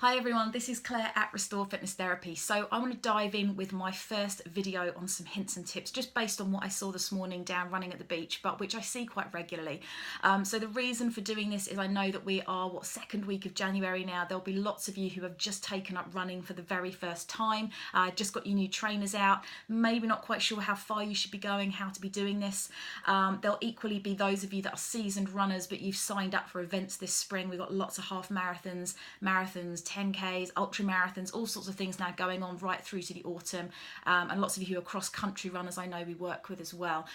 Hi everyone, this is Claire at Restore Fitness Therapy. So I want to dive in with my first video on some hints and tips just based on what I saw this morning down running at the beach, but which I see quite regularly. So the reason for doing this is I know that we are, second week of January now. There'll be lots of you who have just taken up running for the very first time, just got your new trainers out, maybe not quite sure how far you should be going, how to be doing this. There'll equally be those of you that are seasoned runners, but you've signed up for events this spring. We've got lots of half marathons, 10Ks, ultra marathons, all sorts of things now going on right through to the autumn, and lots of you who are cross-country runners I know we work with as well.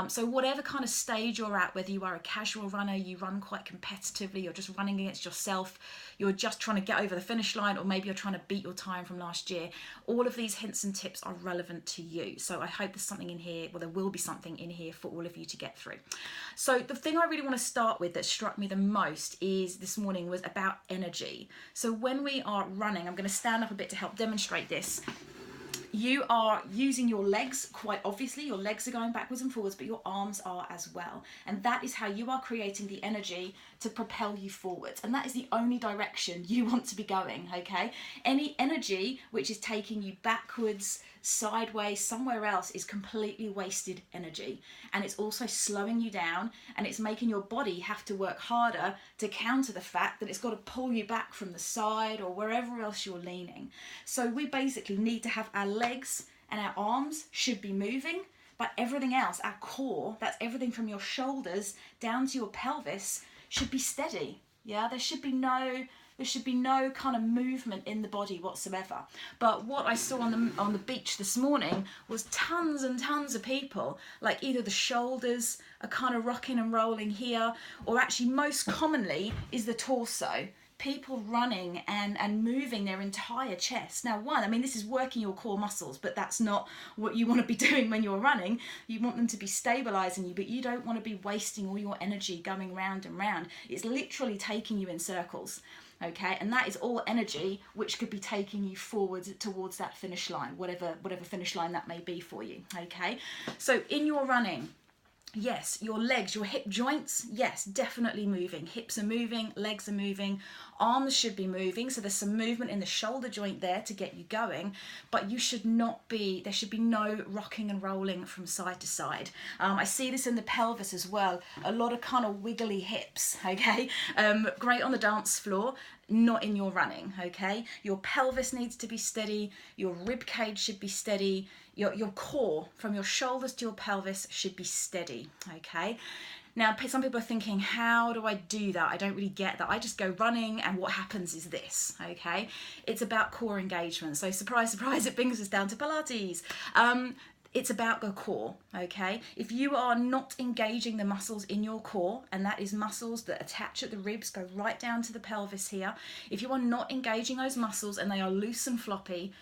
So whatever kind of stage you're at, whether you are a casual runner, you run quite competitively, you're just running against yourself, you're just trying to get over the finish line, or maybe you're trying to beat your time from last year, all of these hints and tips are relevant to you. So I hope there's something in here, well, there will be something in here for all of you to get through. So the thing I really want to start with that struck me the most is this morning was about energy. So when we are running, I'm going to stand up a bit to help demonstrate this. You are using your legs, quite obviously, your legs are going backwards and forwards, but your arms are as well. And that is how you are creating the energy to propel you forwards. And that is the only direction you want to be going, okay? Any energy which is taking you backwards, sideways, somewhere else is completely wasted energy. And it's also slowing you down, and it's making your body have to work harder to counter the fact that it's got to pull you back from the side or wherever else you're leaning. So we basically need to have our legs and our arms should be moving, but everything else, our core, that's everything from your shoulders down to your pelvis, should be steady. Yeah, there should be no kind of movement in the body whatsoever. But what I saw on the beach this morning was tons and tons of people, like either the shoulders are kind of rocking and rolling here, or actually most commonly is the torso. People running and moving their entire chest. Now, this is working your core muscles, but that's not what you want to be doing when you're running. You want them to be stabilizing you, but you don't want to be wasting all your energy going round and round. It's literally taking you in circles. Okay, and that is all energy which could be taking you forward towards that finish line, whatever finish line that may be for you. Okay, so in your running, yes, your legs, your hip joints, yes, definitely moving. Hips are moving, legs are moving, arms should be moving. So there's some movement in the shoulder joint there to get you going, but there should be no rocking and rolling from side to side. I see this in the pelvis as well. A lot of kind of wiggly hips, okay? Great on the dance floor, not in your running, okay? Your pelvis needs to be steady, your rib cage should be steady, your core from your shoulders to your pelvis should be steady, okay? Now, some people are thinking, how do I do that? I don't really get that. I just go running and what happens is this, okay? It's about core engagement. So surprise, surprise, it brings us down to Pilates. It's about the core, okay? If you are not engaging the muscles in your core, and that is muscles that attach at the ribs, go right down to the pelvis here. If you are not engaging those muscles and they are loose and floppy,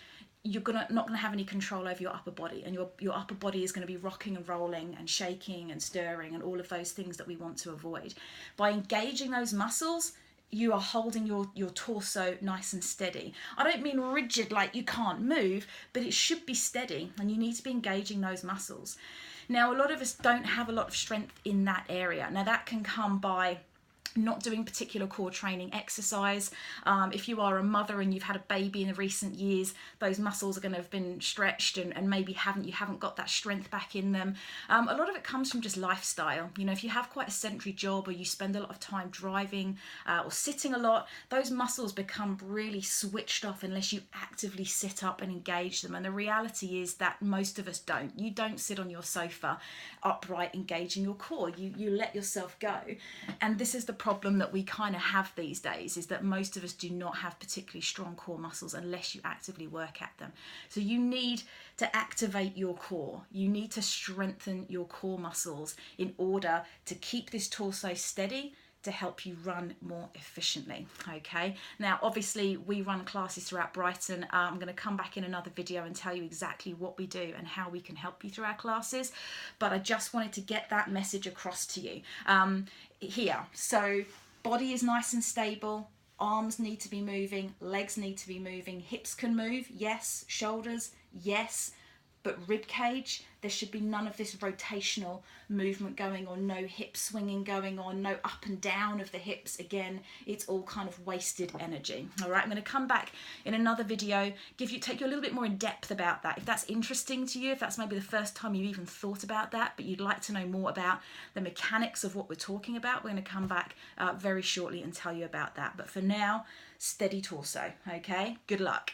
you're not gonna have any control over your upper body, and your upper body is gonna be rocking and rolling and shaking and stirring and all of those things that we want to avoid. By engaging those muscles, you are holding your torso nice and steady. I don't mean rigid like you can't move, but it should be steady, and you need to be engaging those muscles. Now, a lot of us don't have a lot of strength in that area. Now, that can come by not doing particular core training exercise. If you are a mother and you've had a baby in the recent years, those muscles are going to have been stretched and maybe you haven't got that strength back in them. A lot of it comes from just lifestyle. You know, if you have quite a sedentary job or you spend a lot of time driving or sitting a lot, those muscles become really switched off unless you actively sit up and engage them. And the reality is that most of us don't. You don't sit on your sofa upright engaging your core. You let yourself go. And this is the problem that we kind of have these days, is that most of us do not have particularly strong core muscles unless you actively work at them. So you need to activate your core. You need to strengthen your core muscles in order to keep this torso steady, to help you run more efficiently, okay? Now, obviously, we run classes throughout Brighton. I'm going to come back in another video and tell you exactly what we do and how we can help you through our classes, but I just wanted to get that message across to you here. So, body is nice and stable, arms need to be moving, legs need to be moving, hips can move, yes, shoulders, yes, But rib cage, there should be none of this rotational movement going on, no hip swinging going on, no up and down of the hips. Again, it's all kind of wasted energy. All right, I'm going to come back in another video, take you a little bit more in depth about that. If that's interesting to you, if that's maybe the first time you've even thought about that, but you'd like to know more about the mechanics of what we're talking about, we're going to come back very shortly and tell you about that. But for now, steady torso, okay? Good luck.